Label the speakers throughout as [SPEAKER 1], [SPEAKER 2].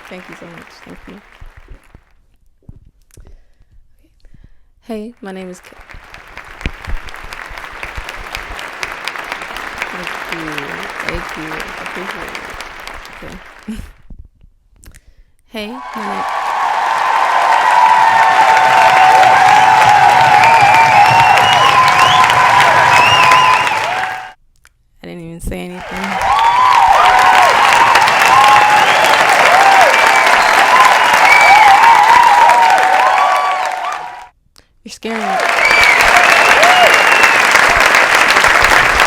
[SPEAKER 1] Thank you so much. Thank you. Hey, my name is Kay. Thank you. I appreciate it. Okay. Hey, my name. I didn't even say anything. You're scaring me.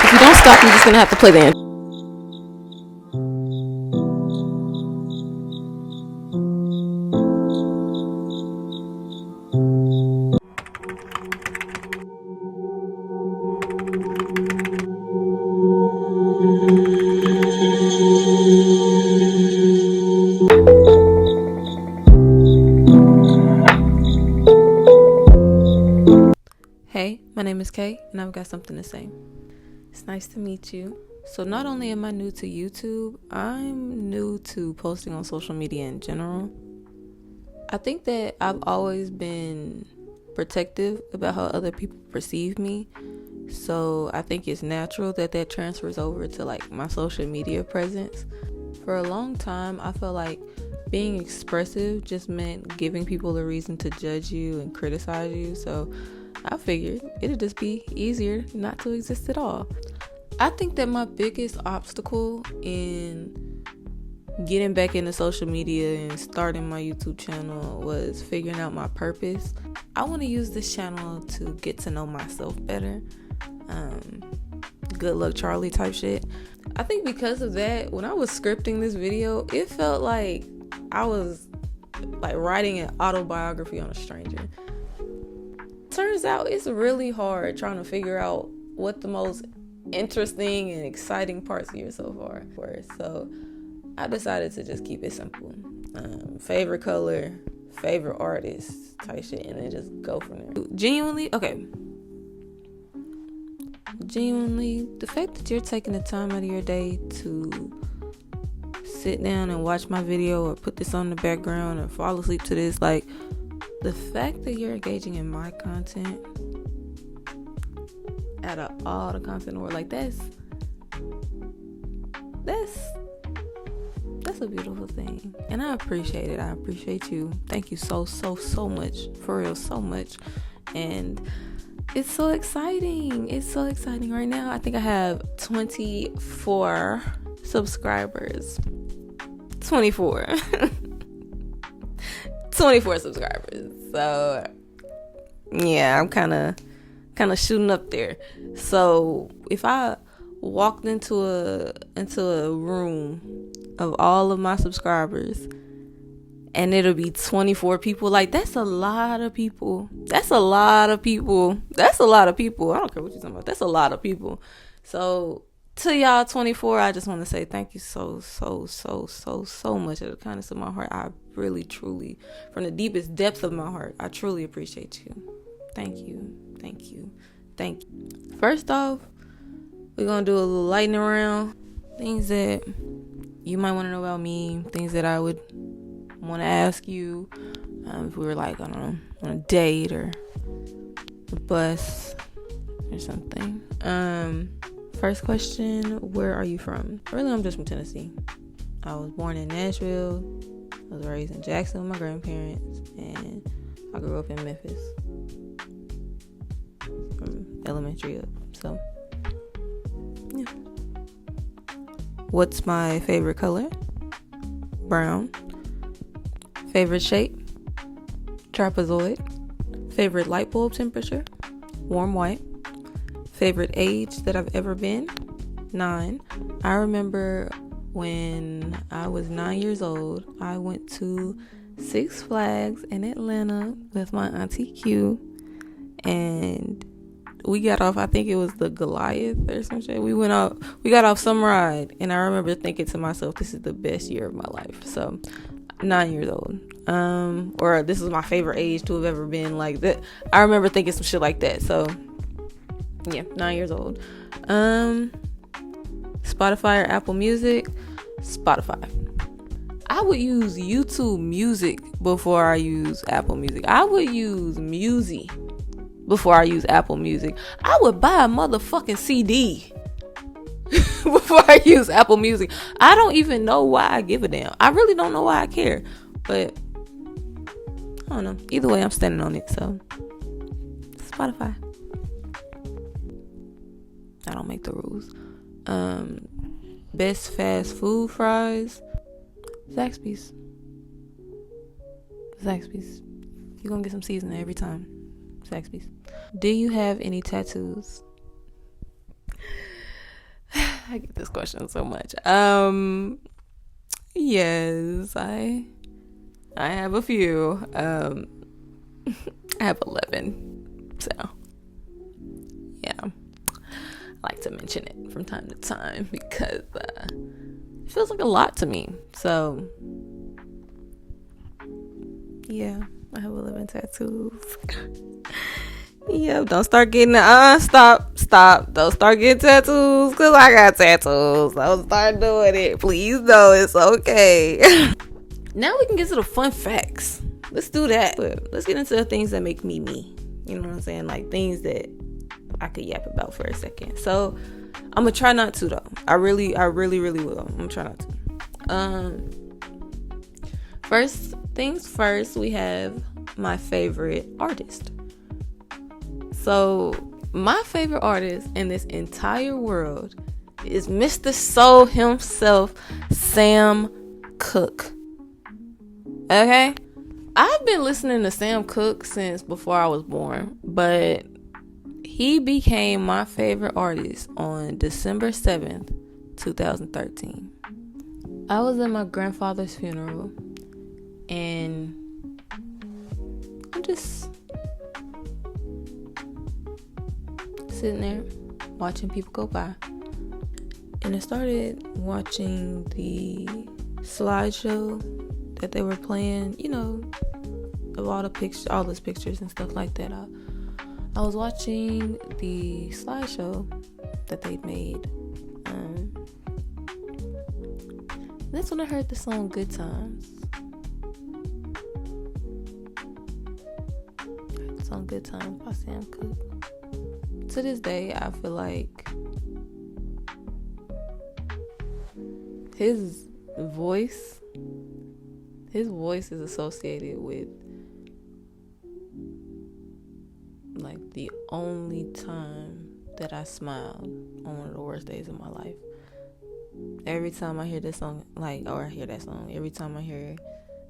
[SPEAKER 1] If you don't stop, I'm just gonna have to play the end. Hey, my name is Kay, and I've got something to say. It's nice to meet you. So not only am I new to YouTube, I'm new to posting on social media in general. I think that I've always been protective about how other people perceive me. So I think it's natural that transfers over to like my social media presence. For a long time, I felt like being expressive just meant giving people a reason to judge you and criticize you. So I figured it'd just be easier not to exist at all. I think that my biggest obstacle in getting back into social media and starting my YouTube channel was figuring out my purpose. I want to use this channel to get to know myself better. Good luck Charlie type shit. I think because of that, when I was scripting this video, it felt like I was like writing an autobiography on a stranger. Turns out it's really hard trying to figure out what the most interesting and exciting parts of yourself are. So I decided to just keep it simple. Favorite color, favorite artist type shit, and then just go from there. Genuinely, the fact that you're taking the time out of your day to sit down and watch my video or put this on the background or fall asleep to this, like, the fact that you're engaging in my content out of all the content in the world, like that's a beautiful thing, and I appreciate it. I appreciate you. Thank you so much, for real, so much. And it's so exciting. It's so exciting right now. I think I have 24 subscribers. 24 subscribers. So yeah, I'm kind of shooting up there. So if I walked into a room of all of my subscribers and it'll be 24 people, like, that's a lot of people. I don't care what you're talking about. That's a lot of people. So to y'all 24, I just want to say thank you so much. At the kindness of my heart, I really, truly, from the deepest depths of my heart, I truly appreciate you. Thank you. First off, we're going to do a little lightning round. Things that you might want to know about me. Things that I would want to ask you. If we were like, I don't know, on a date or a bus or something. First question, where are you from? Really, I'm just from Tennessee. I was born in Nashville. I was raised in Jackson with my grandparents. And I grew up in Memphis. From elementary up. So, yeah. What's my favorite color? Brown. Favorite shape? Trapezoid. Favorite light bulb temperature? Warm white. Favorite age that I've ever been? 9. I remember when I was 9 years old, I went to Six Flags in Atlanta with my auntie Q, and we got off, I think it was the Goliath or some shit. We got off some ride, and I remember thinking to myself, this is the best year of my life. So 9 years old. Or this is my favorite age to have ever been, like that. I remember thinking some shit like that. So yeah, 9 years old. Spotify or Apple Music? Spotify. I would use YouTube Music before I use Apple Music. I would use Music before I use Apple Music. I would buy a motherfucking CD before I use Apple Music. I don't even know why I give a damn. I really don't know why I care. But I don't know. Either way, I'm standing on it. So Spotify. I don't make the rules. Best fast food fries. Zaxby's. You're gonna get some seasoning every time. Zaxby's. Do you have any tattoos? I get this question so much. Yes, I have a few. I have 11. So yeah, I like to mention it from time to time because it feels like a lot to me. So yeah, I have 11 tattoos. Yeah, don't start getting stop. Don't start getting tattoos because I got tattoos. Don't start doing it. Please, no, it's okay. Now we can get to the fun facts. Let's do that. But let's get into the things that make me me. You know what I'm saying? Like things that I could yap about for a second. So I'm gonna try not to though. I really will. I'm gonna try not to. First things first, we have my favorite artist. So my favorite artist in this entire world is Mr. Soul himself, Sam Cooke. Okay? I've been listening to Sam Cooke since before I was born, but he became my favorite artist on December 7th, 2013. I was at my grandfather's funeral, and I'm just sitting there watching people go by. And I started watching the slideshow that they were playing, you know, of all the pictures, all those pictures and stuff like that. I was watching the slideshow that they made. That's when I heard the song Good Times. I heard the song Good Times by Sam Cooke. To this day, I feel like his voice is associated with like the only time that I smiled on one of the worst days of my life. Every time I hear this song, every time I hear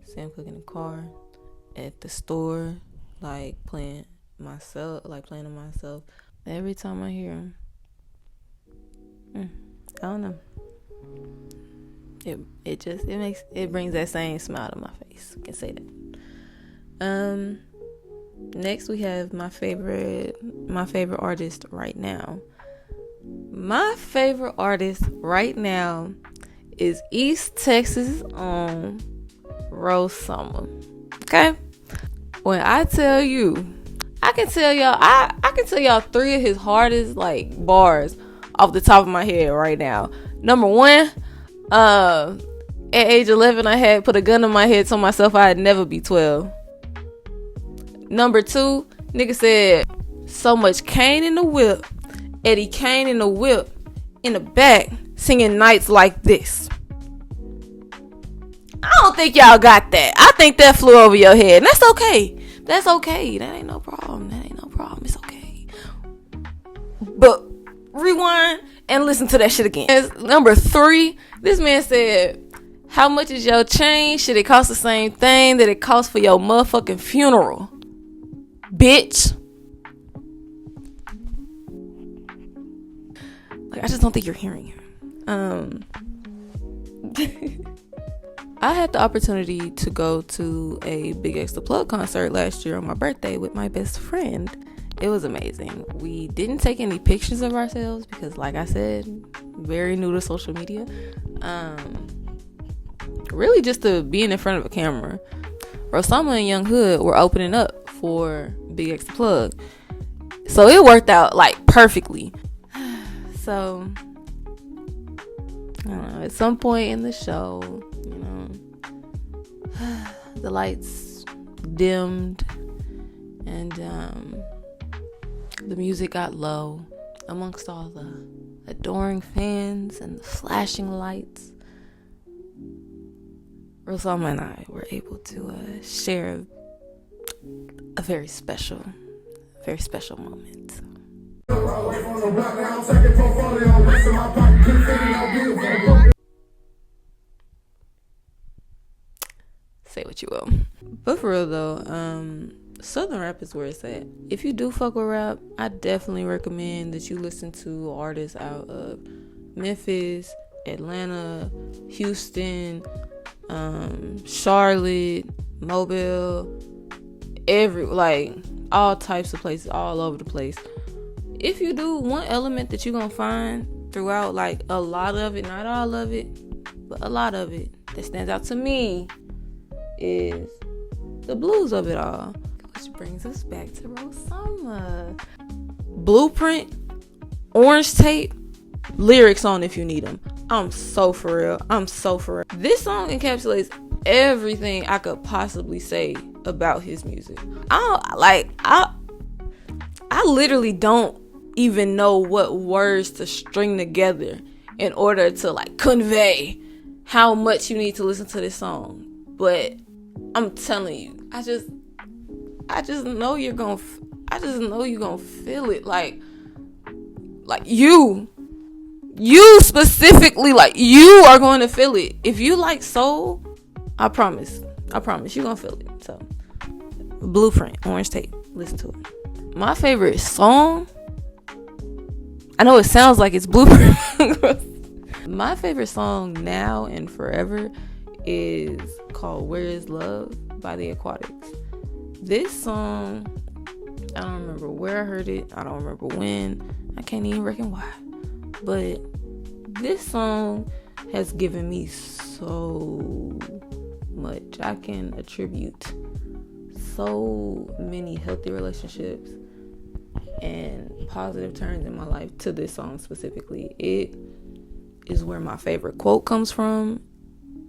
[SPEAKER 1] Sam Cooke in the car, at the store, playing to myself, every time I hear him, I don't know. It brings that same smile to my face. I can say that. Next we have my favorite artist right now. My favorite artist right now is East Texas Rose Summer. Okay? When I tell you, I can tell y'all 3 of his hardest bars off the top of my head right now. Number 1, at age 11, I had put a gun in my head, told myself I'd never be 12. Number 2, nigga said, so much cane in the whip, Eddie Kane in the whip, in the back, singing nights like this. I don't think y'all got that. I think that flew over your head. And that's okay. That ain't no problem. It's okay. But rewind and listen to that shit again. Number 3, this man said, how much is your chain? Should it cost the same thing that it costs for your motherfucking funeral? Bitch. I just don't think you're hearing him. I had the opportunity to go to a Big X The Plug concert last year on my birthday with my best friend. It was amazing. We didn't take any pictures of ourselves because, like I said, very new to social media. Really just to being in front of a camera. Rosama and Young Hood were opening up for Big X The Plug. So it worked out perfectly. So, I don't know, at some point in the show, the lights dimmed and the music got low amongst all the adoring fans and the flashing lights. Rosalma and I were able to share a very special moment. Say what you will. But for real though, Southern rap is where it's at. If you do fuck with rap, I definitely recommend that you listen to artists out of Memphis, Atlanta, Houston, Charlotte, Mobile, all types of places, all over the place. If you do, one element that you're gonna find throughout, like a lot of it, not all of it, but a lot of it that stands out to me is the blues of it all. Which brings us back to Rosalma. Blueprint, Orange Tape, lyrics on if you need them. I'm so for real. This song encapsulates everything I could possibly say about his music. I literally don't even know what words to string together in order to convey how much you need to listen to this song. But I'm telling you, I just know you're gonna feel it. Like you specifically, you are going to feel it. If you like soul, I promise you're gonna feel it. So Blueprint, Orange Tape, listen to it. My favorite song, I know it sounds like it's Blueprint. My favorite song now and forever is called Where Is Love by The Aquatics. This song, I don't remember where I heard it, I don't remember when, I can't even reckon why, but this song has given me so much. I can attribute so many healthy relationships and positive turns in my life to this song specifically. It is where my favorite quote comes from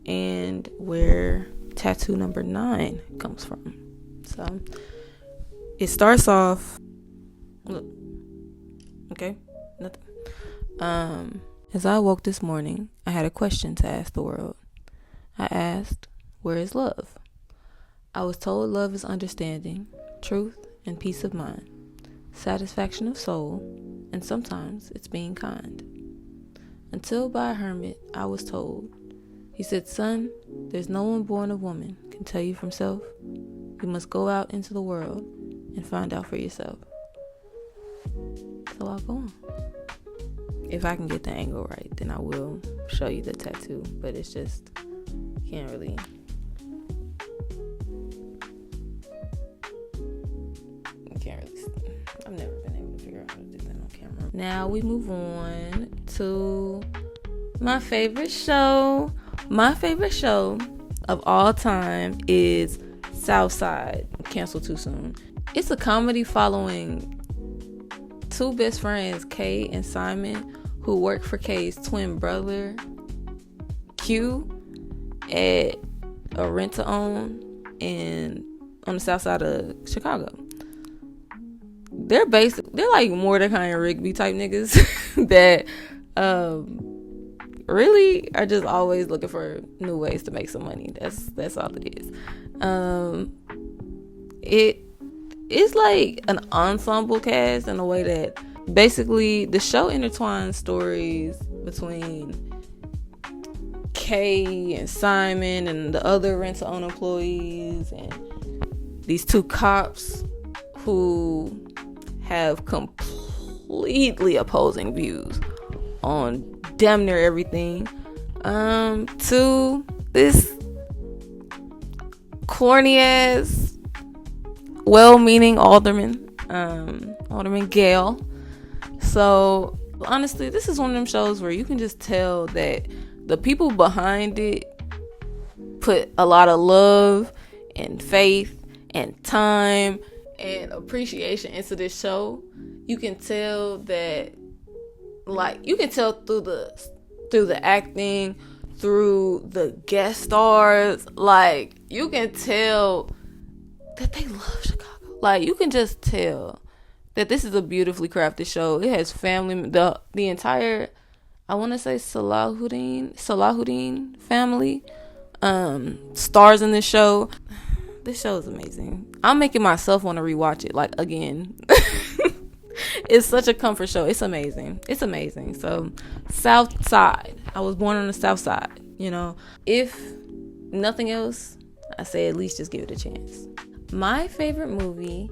[SPEAKER 1] and where tattoo number 9 comes from. So it starts off, look, okay, nothing. As I woke this morning, I had a question to ask the world. I asked, where is love? I was told love is understanding, truth, and peace of mind, satisfaction of soul, and sometimes it's being kind. Until by a hermit, I was told. He said, son, there's no one born of woman can tell you from self. You must go out into the world and find out for yourself. So I'll go on. If I can get the angle right, then I will show you the tattoo. But it's just, can't really. I've never been able to figure out how to do that on camera. Now we move on to my favorite show. My favorite show of all time is Southside. Canceled too soon. It's a comedy following two best friends, Kay and Simon, who work for Kay's twin brother, Q, at a rent-to-own on the south side of Chicago. They're like Mordecai and Rigby type niggas that really are just always looking for new ways to make some money. That's all it is. It's like an ensemble cast in a way that basically the show intertwines stories between Kay and Simon and the other rent-to-own employees and these two cops who have completely opposing views on damn near everything, to this corny ass well-meaning alderman Gale. So honestly, this is one of them shows where you can just tell that the people behind it put a lot of love and faith and time and appreciation into this show. You can tell that, you can tell through the acting, through the guest stars. Like, you can tell that they love Chicago. Like, you can just tell that this is a beautifully crafted show. It has family, the entire, I want to say Salahuddin family stars in this show. This show is amazing. I'm making myself want to rewatch it, like, again. It's such a comfort show. It's amazing. So, South Side. I was born on the South Side, you know. If nothing else, I say at least just give it a chance. My favorite movie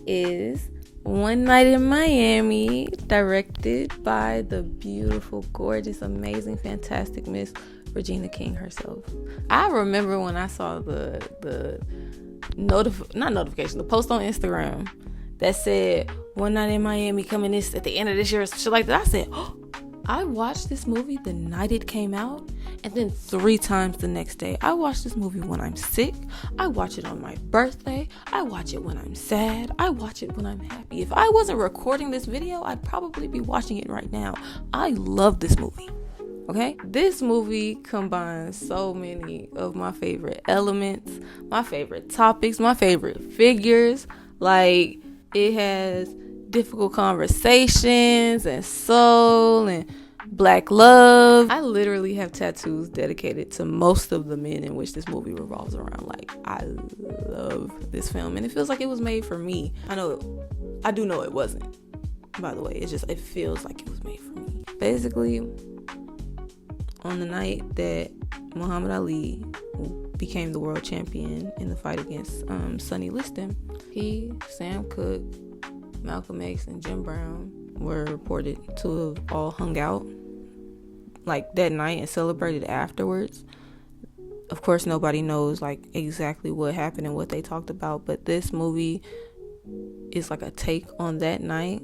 [SPEAKER 1] is One Night in Miami, directed by the beautiful, gorgeous, amazing, fantastic Miss Regina King herself. I remember when I saw the post on Instagram that said One Night in Miami coming this at the end of this year or shit like that. I said, oh, I watched this movie the night it came out, and then 3 times the next day. I watch this movie when I'm sick. I watch it on my birthday. I watch it when I'm sad. I watch it when I'm happy. If I wasn't recording this video, I'd probably be watching it right now. I love this movie. Okay? This movie combines so many of my favorite elements, my favorite topics, my favorite figures. Like, it has difficult conversations and soul and black love. I literally have tattoos dedicated to most of the men in which this movie revolves around. Like, I love this film, and it feels like it was made for me. I do know it wasn't, by the way. It feels like it was made for me. Basically, on the night that Muhammad Ali became the world champion in the fight against Sonny Liston, he, Sam Cooke, Malcolm X, and Jim Brown were reported to have all hung out like that night and celebrated afterwards. Of course, nobody knows like exactly what happened and what they talked about, but this movie is like a take on that night.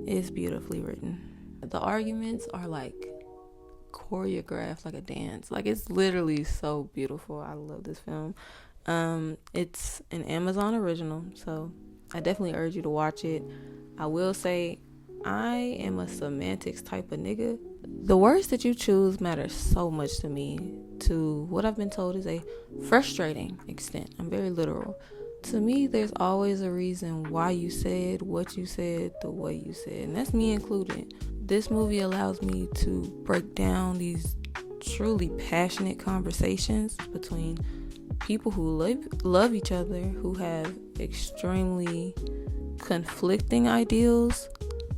[SPEAKER 1] It's beautifully written. The arguments are like choreographed like a dance. Like, it's literally so beautiful. I love this film. It's an Amazon original, so I definitely urge you to watch it. I will say, I am a semantics type of nigga. The words that you choose matter so much to me, to what I've been told is a frustrating extent. I'm very literal. To me, there's always a reason why you said what you said the way you said, and that's me included. This movie allows me to break down these truly passionate conversations between people who love each other, who have extremely conflicting ideals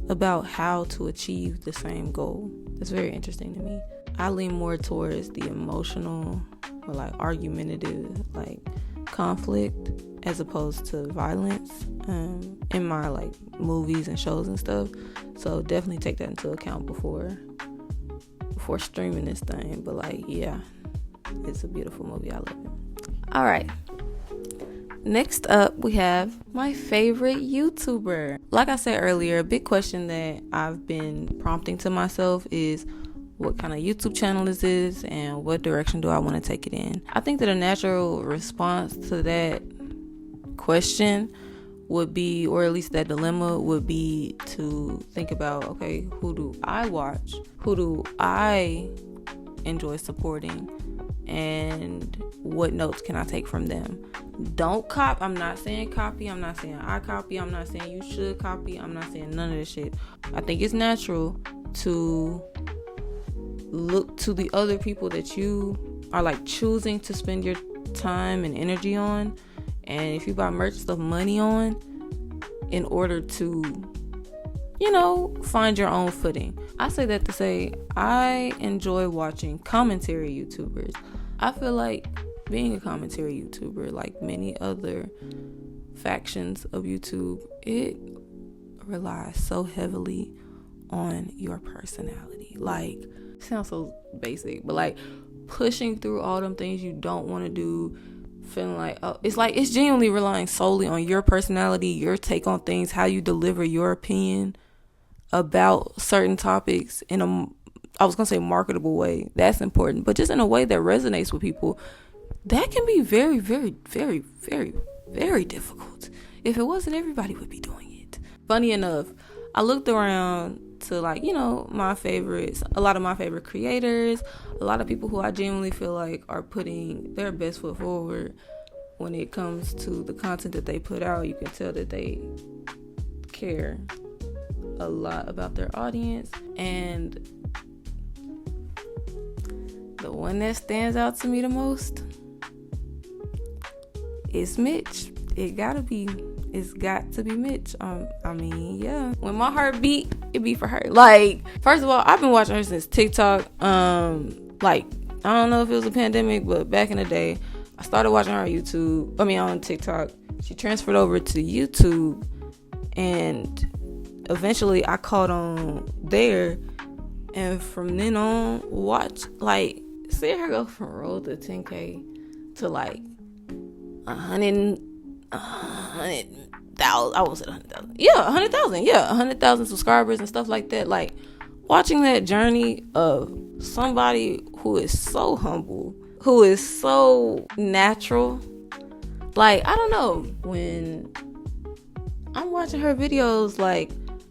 [SPEAKER 1] about how to achieve the same goal. That's very interesting to me. I lean more towards the emotional or like argumentative like conflict as opposed to violence in my like movies and shows and stuff. So definitely take that into account before streaming this thing. But like, yeah, it's a beautiful movie. I love it. All right. Next up, we have my favorite YouTuber. Like I said earlier, a big question that I've been prompting to myself is, what kind of YouTube channel this is and what direction do I want to take it in? I think that a natural response to that question would be, or at least that dilemma would be, to think about, okay, who do I watch? Who do I enjoy supporting? And what notes can I take from them? Don't copy. I'm not saying copy. I'm not saying I copy. I'm not saying you should copy. I'm not saying none of this shit. I think it's natural to look to the other people that you are like choosing to spend your time and energy on, and if you buy merch stuff, money on, in order to, find your own footing. I say that to say I enjoy watching commentary YouTubers. I feel like being a commentary YouTuber, like many other factions of YouTube, it relies so heavily on your personality. Like, it sounds so basic, but like pushing through all them things you don't want to do, feeling like, it's genuinely relying solely on your personality, your take on things, how you deliver your opinion about certain topics in I was gonna say marketable way. That's important, but just in a way that resonates with people. That can be very, very, very, very, very difficult. If it wasn't, everybody would be doing it. Funny enough, I looked around to, like, you know, my favorites, a lot of my favorite creators, a lot of people who I genuinely feel like are putting their best foot forward when it comes to the content that they put out. You can tell that they care a lot about their audience. And the one that stands out to me the most is Mitch. It's got to be Mitch. I mean, yeah. When my heart beat, it beat for her. Like, first of all, I've been watching her since TikTok. Like, I don't know if it was a pandemic, but back in the day, I started watching her on TikTok. She transferred over to YouTube, and eventually I caught on there. And from then on, see her go from roll to 10K to like 100,000. I won't say 100,000. Yeah, 100,000. Yeah, 100,000 subscribers and stuff like that. Like, watching that journey of somebody who is so humble, who is so natural. Like, I don't know, when I'm watching her videos, like,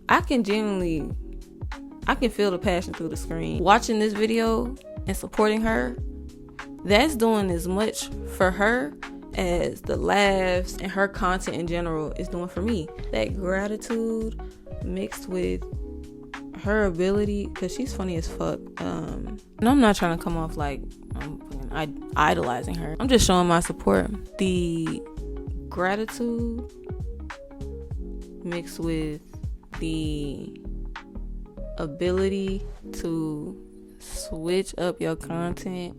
[SPEAKER 1] I can feel the passion through the screen. Watching this video and supporting her, that's doing as much for her as the laughs and her content in general is doing for me. That gratitude mixed with her ability, because she's funny as fuck. And I'm not trying to come off like I'm idolizing her. I'm just showing my support. The gratitude mixed with the ability to switch up your content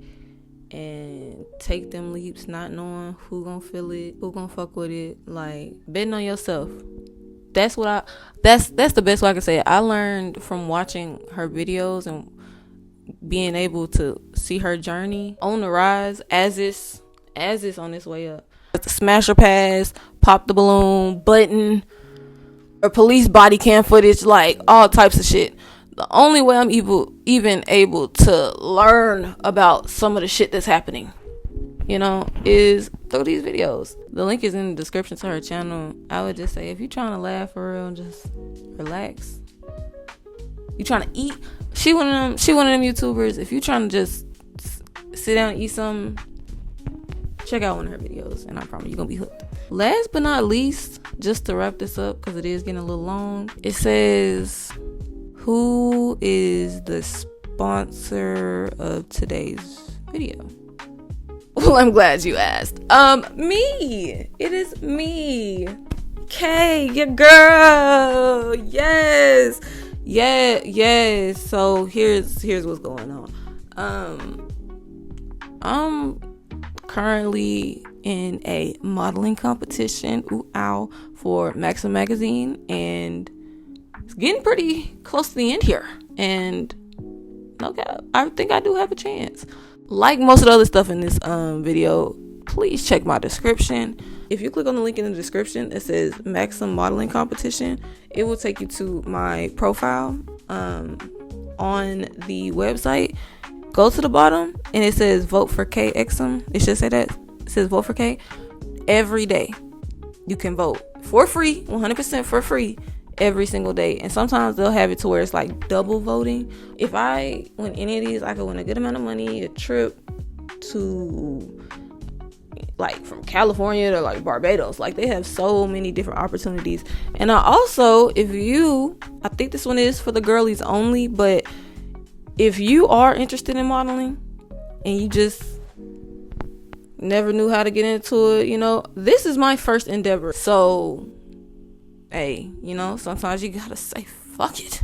[SPEAKER 1] and take them leaps, not knowing who gonna feel it, who gonna fuck with it, like betting on yourself. That's the best way I can say it. I learned from watching her videos and being able to see her journey on the rise as it's on its way up. Smash her pass, pop the balloon, button, or police body cam footage, like all types of shit. The only way I'm even able to learn about some of the shit that's happening, you know, is through these videos. The link is in the description to her channel. I would just say, if you're trying to laugh for real and just relax, you trying to eat, she one of them YouTubers. If you trying to just sit down and eat something, check out one of her videos, and I promise you're gonna be hooked. Last but not least, just to wrap this up, because it is getting a little long, it says, who is the sponsor of today's video? Well, I'm glad you asked. Me. It is me. Kay, your girl. Yes. Yeah. So here's what's going on. I'm currently in a modeling competition, for MAXIM magazine, and it's getting pretty close to the end here. And okay, I think I do have a chance. Like most of the other stuff in this video, please check my description. If you click on the link in the description, it says MAXIM modeling competition. It will take you to my profile on the website. Go to the bottom and it says vote for KXM. It should say that. It says vote for K. Every day you can vote for free, 100% for free, every single day. And sometimes they'll have it to where it's like double voting. If I win any of these, I could win a good amount of money, a trip to like from California to like Barbados. Like, they have so many different opportunities. And I also, I think this one is for the girlies only, but if you are interested in modeling and you just never knew how to get into it, you know, this is my first endeavor. So, hey, you know, sometimes you gotta say, fuck it.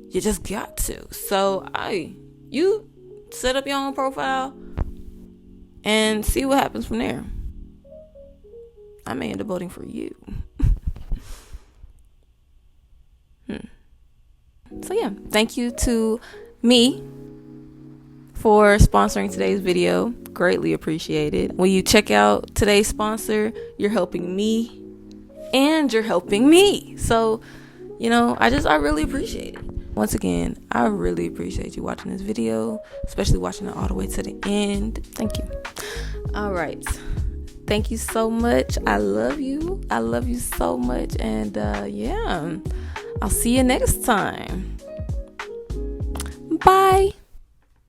[SPEAKER 1] You just got to. So, you set up your own profile and see what happens from there. I may end up voting for you. So yeah, thank you to me for sponsoring today's video. Greatly appreciated. When you check out today's sponsor, you're helping me and you're helping me. So, you know, I really appreciate it. Once again, I really appreciate you watching this video, especially watching it all the way to the end. Thank you. All right. Thank you so much. I love you. I love you so much. And yeah, I'll see you next time. Bye.